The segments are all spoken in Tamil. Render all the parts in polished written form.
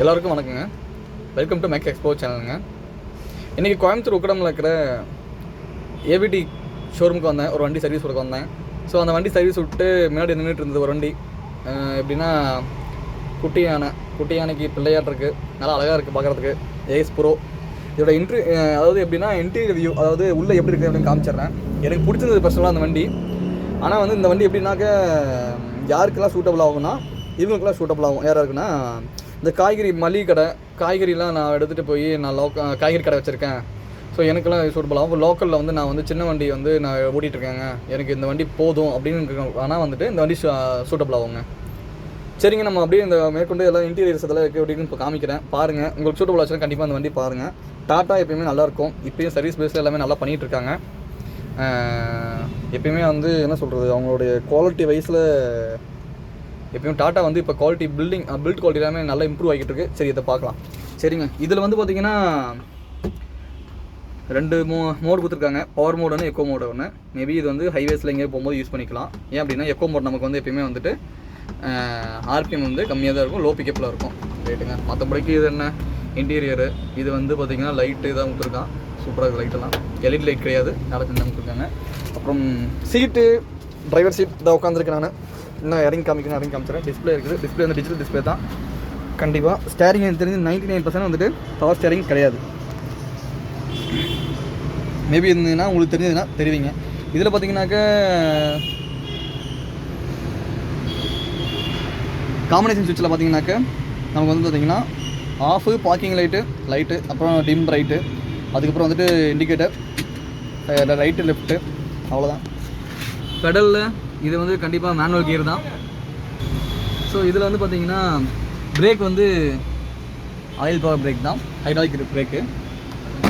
எல்லாருக்கும் வணக்கங்க. வெல்கம் டு மேக் எக்ஸ்போ சேனலுங்க. இன்றைக்கி கோயம்புத்தூர் உக்கடமில் இருக்கிற ஏவிடி ஷோரூமுக்கு வந்தேன். ஒரு வண்டி சர்வீஸ் கொடுக்க வந்தேன். ஸோ அந்த வண்டி சர்வீஸ் விட்டு முன்னாடி நின்றுட்டு இருந்தது ஒரு வண்டி. எப்படின்னா குட்டி யானைக்கு பிள்ளையாட் இருக்குது, நல்லா அழகாக இருக்குது பார்க்குறதுக்கு. ஏஎஸ் ப்ரோ இதோட அதாவது எப்படின்னா இன்டீரியர் வியூ, அதாவது உள்ளே எப்படி இருக்குது அப்படின்னு காமிச்சிட்றேன். எனக்கு பிடிச்சிருந்தது பர்சனலாக அந்த வண்டி. ஆனால் வந்து இந்த வண்டி எப்படின்னாக்க யாருக்கெல்லாம் சூட்டபிள் ஆகும்னா இவங்களுக்கெல்லாம் சூட்டபிள் ஆகும். யாராக இருக்குன்னா இந்த காய்கறி மளிகை கடை, காய்கறிலாம் நான் எடுத்துகிட்டு போய் நான் காய்கறி கடை வச்சுருக்கேன். ஸோ எனக்கெல்லாம் சூட்டபிள் ஆகும். லோக்கலில் வந்து நான் வந்து சின்ன வண்டி வந்து நான் ஓட்டிகிட்ருக்கேங்க, எனக்கு இந்த வண்டி போதும் அப்படின்னு. ஆனால் வந்துட்டு இந்த வண்டி சூட்டபிள் ஆகுங்க. சரிங்க, நம்ம அப்படியே இந்த மேற்கொண்டு எல்லாம் இன்டீரியர்ஸ் இதெல்லாம் இருக்குது அப்படின்னு இப்போ காமிக்கிறேன். பாருங்கள், உங்களுக்கு சூட்டபிள் ஆச்சுன்னா கண்டிப்பாக அந்த வண்டி பாருங்கள். டாட்டா எப்பயுமே நல்லாயிருக்கும். இப்போயும் சர்வீஸ் பேஸில் எல்லாமே நல்லா பண்ணிகிட்ருக்காங்க. எப்பயுமே வந்து என்ன சொல்கிறது, அவங்களுடைய குவாலிட்டி வைஸில் எப்பயும் டாட்டா வந்து இப்போ குவாலிட்டி பில்ட் குவாலிட்டி எல்லாமே நல்லா இம்ப்ரூவ் ஆகிட்டு இருக்கு. சரி, இதை பார்க்கலாம். சரிங்க, இதில் வந்து பார்த்திங்கன்னா 2 மோடு கொடுத்துருக்காங்க. பவர் மோடு ஒன்று, எக்கோ மோடு ஒன்று. மேபி இது வந்து ஹைவேஸில் எங்கேயோ போகும்போது யூஸ் பண்ணிக்கலாம். ஏன் அப்படின்னா எக்கோ மோட் நமக்கு வந்து எப்பயுமே வந்துட்டு ஆர்பிஎம் வந்து கம்மியாக தான் இருக்கும், லோ பிக்கப்பில் இருக்கும். ரைட்டுங்க. மற்றபடிக்கு இது என்ன இன்டீரியரு, இது வந்து பார்த்திங்கன்னா லைட்டு தான் கொடுத்துருக்கான். சூப்பராக இருக்குது லைட்டெல்லாம். எல்இடி லைட் கிடையாது, நல்லா செஞ்சு கொடுத்துருக்காங்க. அப்புறம் சீட்டு, டிரைவர் சீட் இதை உட்காந்துருக்கேன் நான். இன்னும் இறங்கி காமிச்சிடறேன். டிஸ்பிளே இருக்குது. டிஸ்பிளே வந்து டிஜிட்டல் டிஸ்பிளே தான் கண்டிப்பாக. ஸ்டேரிங் எனக்கு தெரிஞ்சு 99% வந்துட்டு பவர் ஸ்டேரிங் கிடையாது. மேபி இருந்ததுன்னா உங்களுக்கு தெரிஞ்சதுன்னா தெரிவிங்க. இதில் பார்த்தீங்கன்னாக்க காம்பினேஷன் சுவிட்சில் பார்த்தீங்கன்னாக்க நமக்கு வந்து பார்த்திங்கன்னா ஆஃபு, பார்க்கிங் லைட்டு, அப்புறம் டிம் ரைட்டு, அதுக்கப்புறம் வந்துட்டு இண்டிகேட்டர், ரைட்டு லெஃப்ட்டு, அவ்வளோதான். பெடலில் இது வந்து கண்டிப்பாக மேனுவல் கியர் தான். ஸோ இதில் வந்து பார்த்திங்கன்னா பிரேக் வந்து ஆயில் பவர் பிரேக் தான், ஹைட்ராலிக் பிரேக்கு.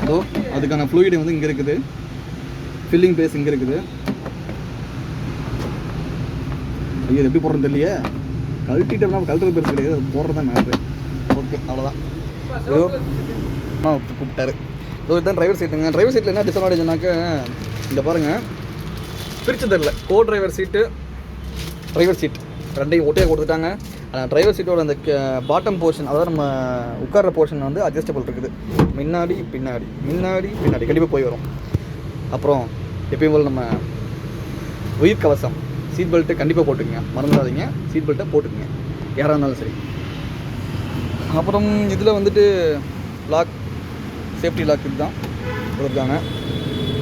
ஸோ அதுக்கான ஃப்ளூயிடு வந்து இங்கே இருக்குது, ஃபில்லிங் பேஸ் இங்கே இருக்குது. ஐயோ, எப்படி போடுறதுன்னு தெரியலையே. கழட்டிட்டோம்னா கழட்டுறது பெருசு கிடையாது, அது போடுறது தான் மேட்ரு. ஓகே, அவ்வளோதான். கூப்பிட்டாரு. ஸோ இதுதான் டிரைவர் சீட்டுங்க. டிரைவர் சீட்டில் என்ன டிஸ்அட்வான்டேஜ்னாக்க இங்கே பாருங்கள், பிரித்து தரல. Co driver seat, driver seat ரெண்டையும் ஒட்டையாக கொடுத்துட்டாங்க. டிரைவர் சீட்டோட அந்த பாட்டம் போர்ஷன், அதாவது நம்ம உட்கார்ற போர்ஷன் வந்து அட்ஜஸ்டபிள் இருக்குது. முன்னாடி பின்னாடி கண்டிப்பாக போய் வரும். அப்புறம் எப்பயும் போல் நம்ம உயிர் கவசம், சீட் பெல்ட்டு கண்டிப்பாக போட்டுக்குங்க, மறந்துடாதீங்க. சீட் பெல்ட்டை போட்டுக்குங்க யாராக இருந்தாலும் சரி. அப்புறம் இதில் வந்துட்டு லாக், சேஃப்டி லாக் இதுதான் கொடுத்துருக்காங்க.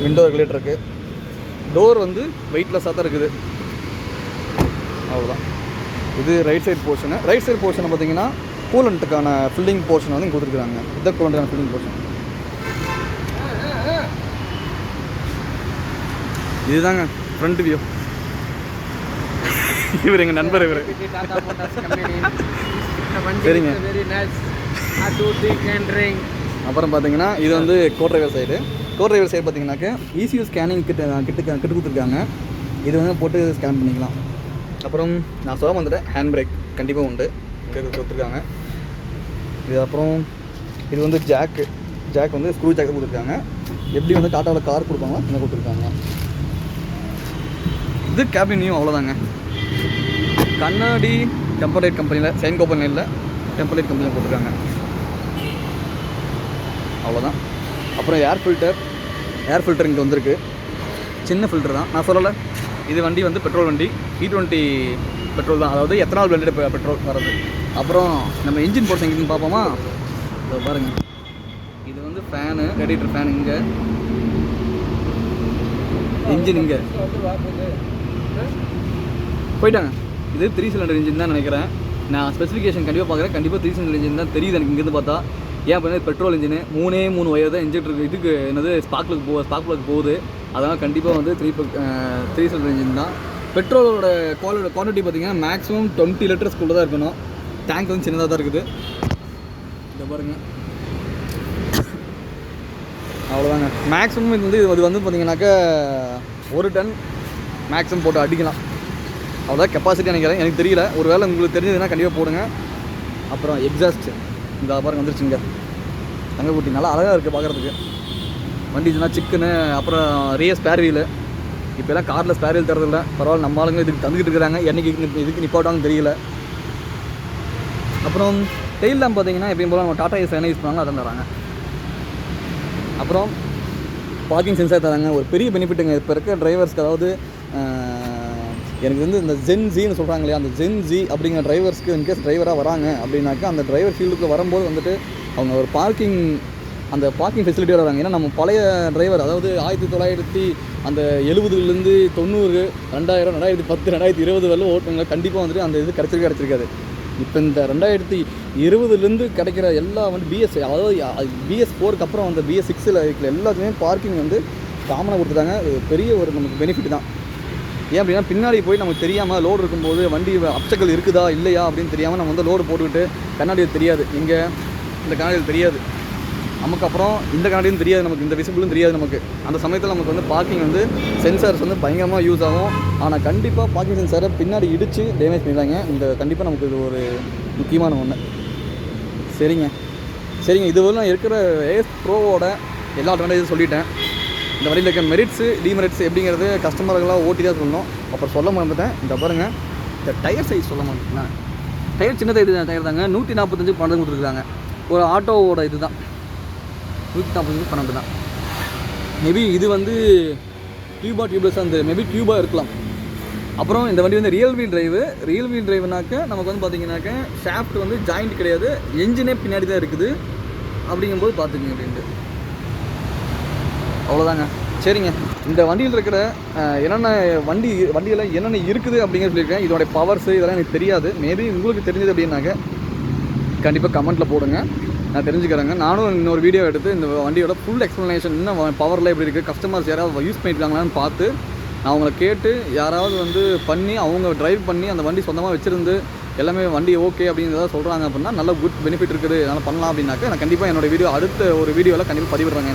விண்டோ ரெகுலேட்டர் இருக்குது. டோர் வந்து வெயிட்லெஸ்ஸாக தான் இருக்குது. அவ்வளோதான். இது right side portion. Right side போர்ஷனை பார்த்தீங்கன்னா கூலண்ட்டுக்கான ஃபில்லிங் போர்ஷன் வந்து கொடுத்துருக்காங்க. இதான் கூலண்ட்டுக்கான ஃபில்லிங் போர்ஷன். இதுதாங்க ஃப்ரண்ட் வியூ. இவர் எங்கள் நண்பர். இவர் சரிங்க. அப்புறம் பார்த்தீங்கன்னா இது வந்து co driver side. Co driver side பார்த்தீங்கன்னாக்க ECU ஸ்கேனிங் கிட்ட கொடுத்துருக்காங்க. இது வந்து போட்டு ஸ்கேன் பண்ணிக்கலாம். அப்புறம் நான் சொல்ல வந்துட்டேன், ஹேண்ட் பிரேக் கண்டிப்பாக உண்டு, இங்கே கொடுத்துருக்காங்க. இது அப்புறம் இது வந்து ஜாக் வந்து ஸ்க்ரூ ஜாக் கொடுத்துருக்காங்க. எப்படி வந்து டாட்டாவில் கார் கொடுப்பாங்களோ இங்கே கொடுத்துருக்காங்க. இது கேபினையும் அவ்வளோதாங்க. கண்ணாடி டெம்பரேட் கம்பெனியில், சைன் கம்பெனியில் டெம்பரேட் கம்பெனியில் போட்டிருக்காங்க. அவ்வளோதான். அப்புறம் ஏர் ஃபில்டர் இங்கே வந்திருக்கு. சின்ன ஃபில்டர் தான், நான் சொல்லலை. இது வண்டி வந்து பெட்ரோல் வண்டி, E20 பெட்ரோல் தான், அதாவது எத்தனால் பிளெண்டட் பெட்ரோல் வர்றது. அப்புறம் நம்ம இன்ஜின் போர்ஷன் எங்கேன்னு பார்ப்போமா? இதை பாருங்கள். இது வந்து ஃபேனு, ரேடியேட்டர் ஃபேன் இங்கே, இன்ஜின் இங்கே போயிட்டாங்க. இது 3 சிலிண்டர் இன்ஜின் தான் நினைக்கிறேன். நான் ஸ்பெசிஃபிகேஷன் கண்டிப்பாக பார்க்குறேன். கண்டிப்பாக 3 சிலிண்டர் இன்ஜின் தான் தெரியுது எனக்கு இங்கேருந்து பார்த்தா. ஏன் அப்படின்னா பெட்ரோல் இன்ஜினு 3 ஒயர் தான் இன்ஜெக்டர் இதுக்கு என்னது ஸ்பார்க் ப்ளக் போகுது. அதனால் கண்டிப்பாக வந்து 3 சிலிண்டர் இன்ஜின் தான். பெட்ரோலோட குவான்டிட்டி பார்த்திங்கன்னா மேக்ஸிமம் 20 லிட்டர்ஸ்குள்ளே தான் இருக்கணும். டேங்க் வந்து சின்னதாக தான் இருக்குது. இதை பாருங்கள், அவ்வளோதாங்க. மேக்ஸிமம் இது வந்து பார்த்திங்கனாக்கா 1 டன் மேக்ஸிமம் போட்டு அடிக்கலாம். அவ்வளோதான் கெப்பாசிட்டி நினைக்கிறேன், எனக்கு தெரியல. ஒரு வேளை உங்களுக்கு தெரிஞ்சதுன்னா கண்டிப்பாக போடுங்க. அப்புறம் எக்ஸாஸ்ட் இந்த பாருங்க வந்துருச்சுங்க. தங்கக்குட்டி நல்லா அழகாக இருக்குது பார்க்குறதுக்கு. வண்டி இதெல்லாம் சிக்குன்னு. அப்புறம் ஸ்பேர் வீலு. இப்போலாம் காரில் ஸ்பேர் வீல் தரதில்ல. பரவாயில்ல, நம்ம ஆளுங்க இதுக்கு தந்துக்கிட்டு இருக்கிறாங்க. என்றைக்கு இதுக்கு நிப்பாட்டாங்கன்னு தெரியல. அப்புறம் டெயில் லேம்ப் பார்த்தீங்கன்னா எப்பயும் போல் நம்ம டாடா ஏஸ் என்ன யூஸ் பண்ணாங்க அதான் தராங்க. அப்புறம் பார்க்கிங் சென்சார் தராங்க. ஒரு பெரிய பெனிஃபிட்டுங்க இப்போ இருக்க டிரைவர்ஸ்க்கு. அதாவது எனக்கு வந்து இந்த ஜென் ஜின்னு சொல்கிறாங்க இல்லையா, அந்த ஜென் ஜி அப்படிங்கிற டிரைவர்ஸ்க்கு இன்கேஸ் டிரைவராக வராங்க அப்படின்னாக்கா அந்த டிரைவர் ஃபீல்டுக்கு வரும்போது வந்துட்டு அவங்க ஒரு பார்க்கிங் ஃபெசிலிட்டியோட வராங்க. ஏன்னா நம்ம பழைய டிரைவர், அதாவது 1970 90 2000 2010 2020 வரல ஓட்டுங்க கண்டிப்பாக வந்துட்டு அந்த இது கிடச்சிருக்காது. இப்போ இந்த 2020 கிடைக்கிற எல்லா வந்து பிஎஸ், அதாவது BS4க்கு அப்புறம் அந்த BS6ல் இருக்கிற எல்லாத்துலேயுமே பார்க்கிங் வந்து காமனாக கொடுத்துட்டாங்க. பெரிய ஒரு நமக்கு பெனிஃபிட் தான். ஏன் அப்படின்னா பின்னாடி போய் நமக்கு தெரியாமல் லோடு இருக்கும்போது வண்டி அப்சக்கல் இருக்குதா இல்லையா அப்படின்னு தெரியாமல் நம்ம வந்து லோடு போட்டுக்கிட்டு கண்ணாடியில் தெரியாது, இங்கே இந்த கண்ணாடியில் தெரியாது நமக்கு, அப்புறம் இந்த கண்ணாடியும் தெரியாது நமக்கு, இந்த விசிபிளும் தெரியாது நமக்கு. அந்த சமயத்தில் நமக்கு வந்து பார்க்கிங் வந்து சென்சார்ஸ் வந்து பயங்கரமாக யூஸ் ஆகும். ஆனால் கண்டிப்பாக பார்க்கிங் சென்சாரை பின்னாடி இடித்து டேமேஜ் பண்ணிடுறாங்க. இந்த கண்டிப்பாக நமக்கு இது ஒரு முக்கியமான ஒன்று. சரிங்க, இதுவரை நான் இருக்கிற ஏஸ் ப்ரோவோட எல்லா அட்வான்டேஜும் சொல்லிட்டேன். இந்த வண்டியில் இருக்க மெரிட்ஸு டிமெரிட்ஸ் எப்படிங்கிறது கஸ்டமர்களாக ஓட்டி தான் சொல்லணும். அப்புறம் சொல்ல மறந்துட்டேன். இந்த பாருங்கள், இந்த டயர் சைஸ் சொல்ல மாட்டேன். டயர் சின்ன டயர் தாங்க, 145 12 கொடுத்துருக்காங்க. ஒரு ஆட்டோவோட இது தான் 145 12 தான். மேபி இது வந்து டியூப்லெஸ் அந்த மேபி டியூபாக இருக்கலாம். அப்புறம் இந்த வண்டி வந்து ரியல் வீல் டிரைவ்னாக்க நமக்கு வந்து பார்த்தீங்கன்னாக்க ஷாஃப்ட் வந்து ஜாயிண்ட் கிடையாது, என்ஜினே பின்னாடி தான் இருக்குது. அப்படிங்கும்போது பார்த்துக்குங்க அப்படின்ட்டு. அவ்வளோதாங்க. சரிங்க, இந்த வண்டியில் இருக்கிற என்னென்ன வண்டியில் என்னென்ன இருக்குது அப்படிங்கிறது சொல்லியிருக்கேன். இதோடைய பவர்ஸு இதெல்லாம் எனக்கு தெரியாது. மேபி உங்களுக்கு தெரிஞ்சது அப்படின்னாக்க கண்டிப்பாக கமெண்ட்டில் போடுங்க, நான் தெரிஞ்சுக்கிறேங்க. நானும் இன்னொரு வீடியோ எடுத்து இந்த வண்டியோட ஃபுல் எக்ஸ்ப்ளனேஷன், இன்னும் பவரில் எப்படி இருக்குது, கஸ்டமர்ஸ் யாராவது யூஸ் பண்ணியிருக்காங்களான்னு பார்த்து நான் அவங்கள கேட்டு யாராவது வந்து பண்ணி அவங்க ட்ரைவ் பண்ணி அந்த வண்டி சொந்தமாக வச்சுருந்து எல்லாமே வண்டி ஓகே அப்படிங்கிறத சொல்கிறாங்க அப்படின்னா நல்ல குட் பெனிஃபிட் இருக்குது, அதனால் பண்ணலாம் அப்படின்னாக்க நான் கண்டிப்பாக என்னோடய வீடியோ அடுத்த ஒரு வீடியோவில் கண்டிப்பாக பதிவிடுறாங்க.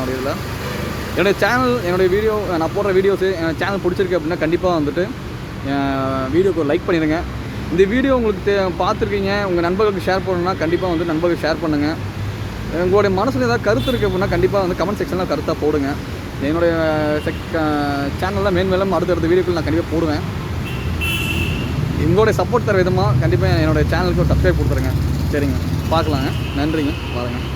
என்னுடைய சேனல், என்னுடைய வீடியோ, நான் போடுற வீடியோஸு என் சேனல் பிடிச்சிருக்கு அப்படின்னா கண்டிப்பாக வந்துட்டு வீடியோக்கு ஒரு லைக் பண்ணிடுங்க. இந்த வீடியோ உங்களுக்கு பார்த்துருக்கீங்க, உங்கள் நண்பர்களுக்கு ஷேர் பண்ணணுன்னா கண்டிப்பாக வந்து நண்பர்களுக்கு ஷேர் பண்ணுங்கள். உங்களுடைய மனசில் ஏதாவது கருத்து இருக்குது அப்படின்னா கண்டிப்பாக வந்து கமெண்ட் செக்ஷனில் கருத்தாக போடுங்க. என்னுடைய சேனலில் மேலும் அடுத்தடுத்த வீடியோக்கள் நான் கண்டிப்பாக போடுவேன். உங்களுடைய சப்போர்ட் தர விதமாக கண்டிப்பாக என்னோடய சேனலுக்கு ஒரு சப்ஸ்கிரைப் கொடுத்துருங்க. சரிங்க, பார்க்கலாங்க. நன்றிங்க, பாருங்கள்.